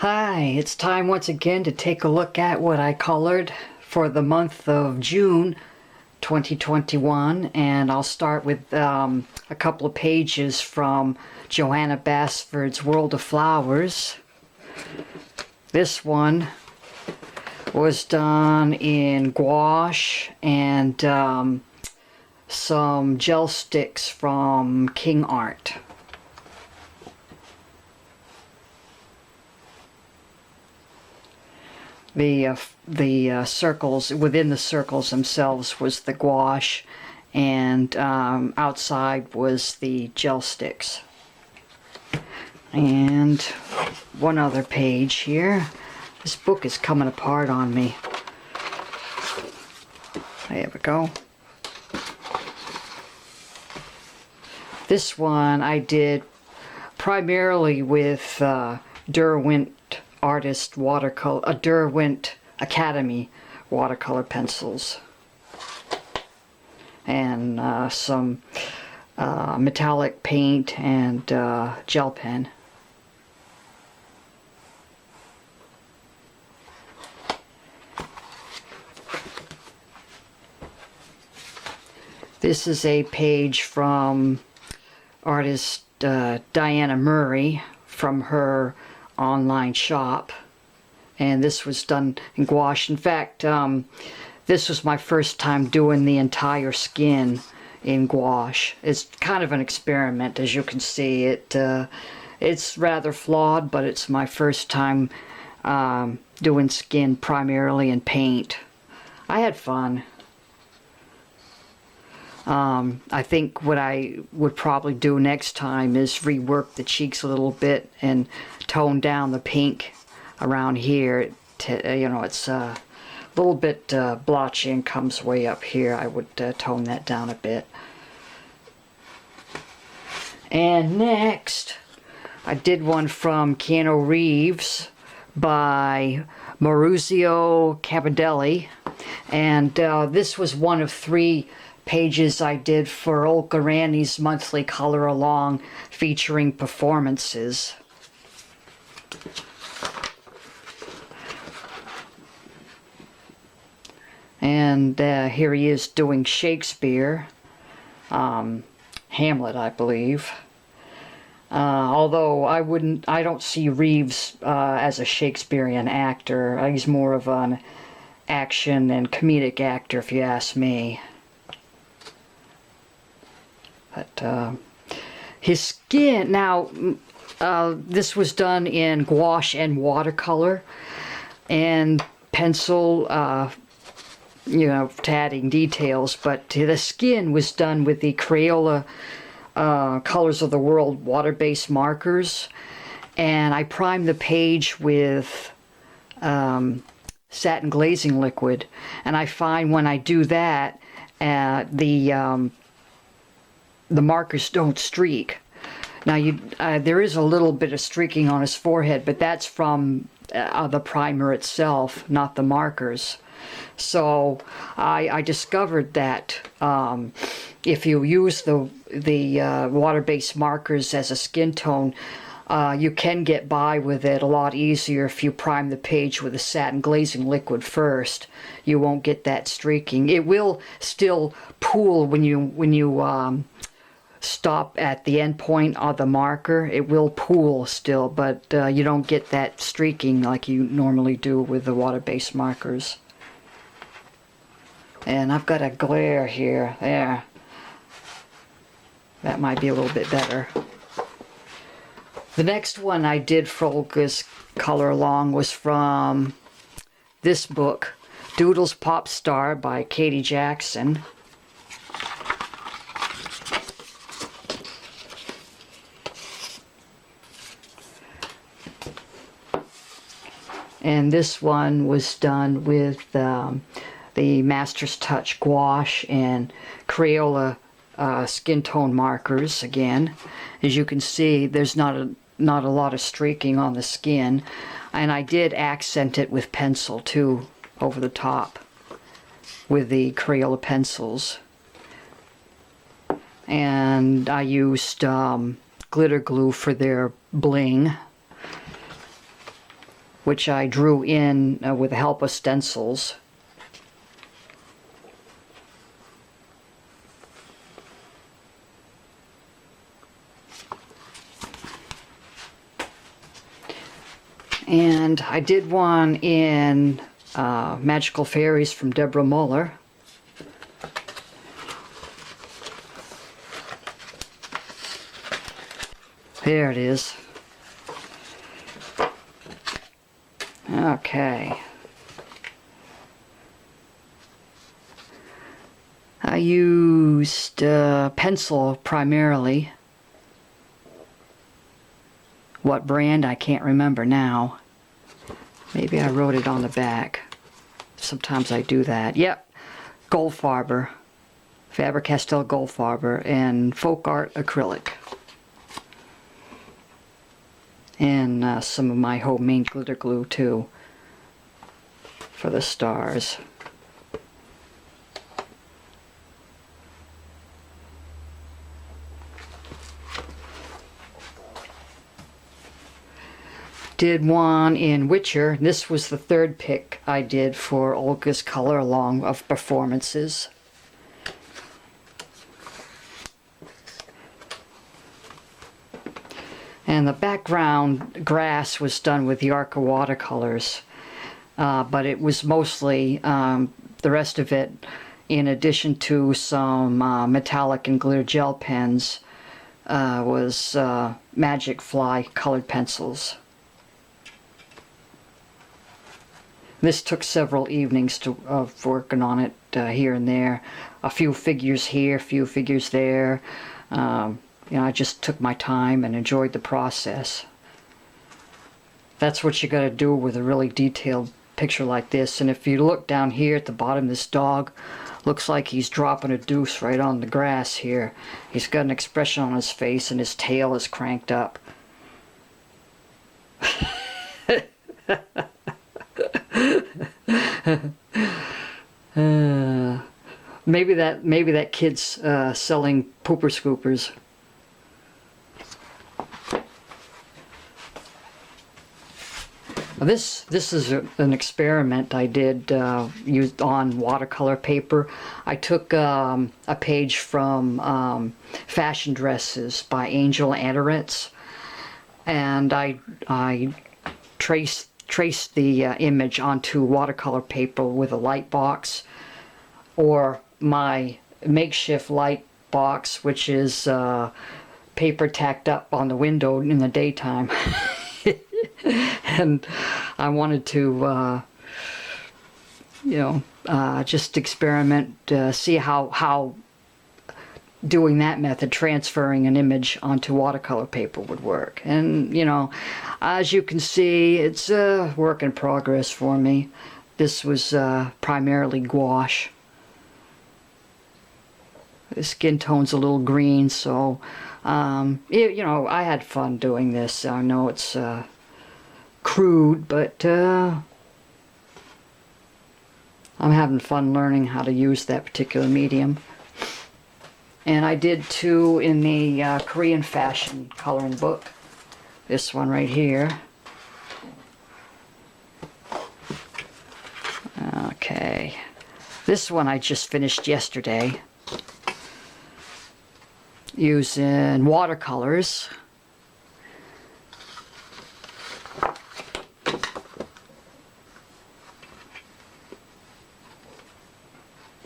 Hi, it's time once again to take a look at what I colored for the month of June 2021, and I'll start with a couple of pages from Johanna Basford's World of Flowers. This one was done in gouache and some gel sticks from King Art. The circles, within the circles themselves was the gouache, and outside was the gel sticks. And one other page here. This book is coming apart on me. There we go. This one I did primarily with Derwent Artist watercolor, Derwent Academy watercolor pencils, and some metallic paint and gel pen. This is a page from artist Diana Murray from her online shop, and this was done in gouache. In fact, this was my first time doing the entire skin in gouache. It's kind of an experiment, as you can see. It's rather flawed, but it's my first time doing skin primarily in paint. I had fun. I think what I would probably do next time is rework the cheeks a little bit and tone down the pink around here. You know, it's a little bit blotchy and comes way up here. I would tone that down a bit. And next, I did one from Keanu Reeves by Maurizio Capodelli, and this was one of 3 pages I did for Olga Rani's monthly color along featuring performances. And here he is doing Shakespeare, Hamlet, I believe. Although I don't see Reeves as a Shakespearean actor. He's more of an action and comedic actor, if you ask me. But his skin, now this was done in gouache and watercolor and pencil, you know, to adding details, but the skin was done with the Crayola Colors of the World water-based markers, and I primed the page with satin glazing liquid, and I find when I do that the markers don't streak. Now there is a little bit of streaking on his forehead, but that's from the primer itself, not the markers. So I discovered that if you use the water-based markers as a skin tone, you can get by with it a lot easier if you prime the page with a satin glazing liquid first. You won't get that streaking. It will still pool when you stop at the end point of the marker. It will pool still, but you don't get that streaking like you normally do with the water-based markers. And I've got a glare here. There. That might be a little bit better. The next one I did for Olga's color along was from this book, Doodles Pop Star by Katy Jackson. And this one was done with the Master's Touch gouache and Crayola skin tone markers again. As you can see, there's not a lot of streaking on the skin, and I did accent it with pencil too over the top with the Crayola pencils. And I used glitter glue for their bling. which I drew in with the help of stencils. And I did one in Magical Fairies from Deborah Muller. There it is. Okay. I used pencil primarily. What brand, I can't remember now. Maybe I wrote it on the back. Sometimes I do that. Yep, Goldfarber. Faber-Castell Goldfarber and Folk Art Acrylic. And some of my homemade glitter glue too for the stars. Did one in Witcher. This was the third pick I did for Olga's color along of performances. And the background grass was done with the Arca watercolors, but it was mostly the rest of it, in addition to some metallic and glitter gel pens, was Magic Fly colored pencils. This took several evenings of working on it here and there. A few figures here, a few figures there. You know, I just took my time and enjoyed the process. That's what you got to do with a really detailed picture like this. And if you look down here at the bottom, this dog looks like he's dropping a deuce right on the grass here. He's got an expression on his face and his tail is cranked up. Maybe that kid's selling pooper scoopers. This is an experiment I did used on watercolor paper. I took a page from Fashion Dresses by Angel Adoretz, and I traced the image onto watercolor paper with a light box, or my makeshift light box, which is paper tacked up on the window in the daytime. And I wanted to, just experiment, see how doing that method, transferring an image onto watercolor paper, would work. And, you know, as you can see, it's a work in progress for me. This was primarily gouache. The skin tone's a little green, so, you know, I had fun doing this. I know it's crude, but I'm having fun learning how to use that particular medium. And I did two in the Korean fashion coloring book. This one right here. Okay. This one I just finished yesterday using watercolors.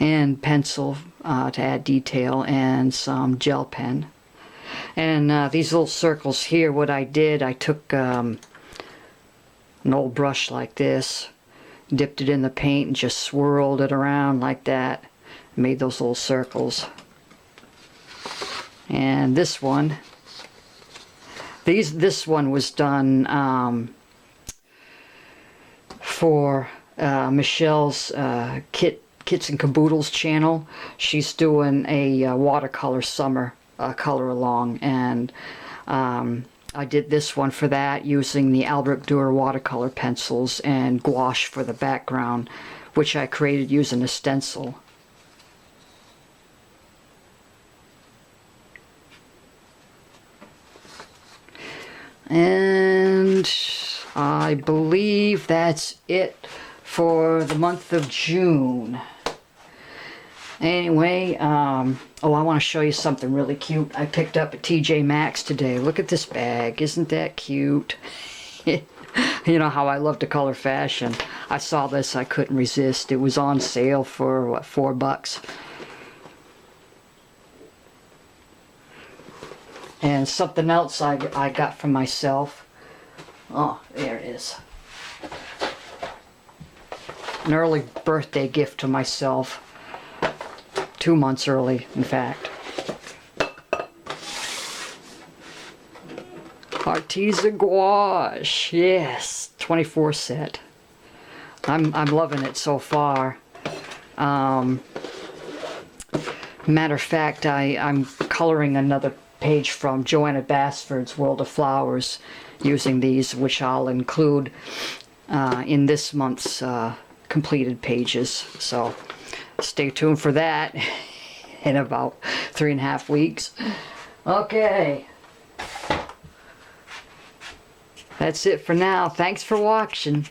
And pencil to add detail, and some gel pen. And these little circles here, what I did, I took an old brush like this, dipped it in the paint and just swirled it around like that, made those little circles. And this one, this one was done for Michelle's Kits and Caboodles channel. She's doing a watercolor summer color along, and I did this one for that using the Albrecht Dürer watercolor pencils and gouache for the background, which I created using a stencil. And I believe that's it for the month of June. Anyway, oh, I want to show you something really cute I picked up at TJ Maxx today. Look at this bag. Isn't that cute? You know how I love to color fashion. I saw this, I couldn't resist. It was on sale for, what, $4. And something else I got for myself. Oh, there it is. An early birthday gift to myself. 2 months early, in fact. Arteza gouache, yes, 24 set. I'm loving it so far. Matter of fact, I'm coloring another page from Joanna Basford's World of Flowers using these, which I'll include in this month's completed pages. So stay tuned for that in about 3.5 weeks. Okay. That's it for now. Thanks for watching.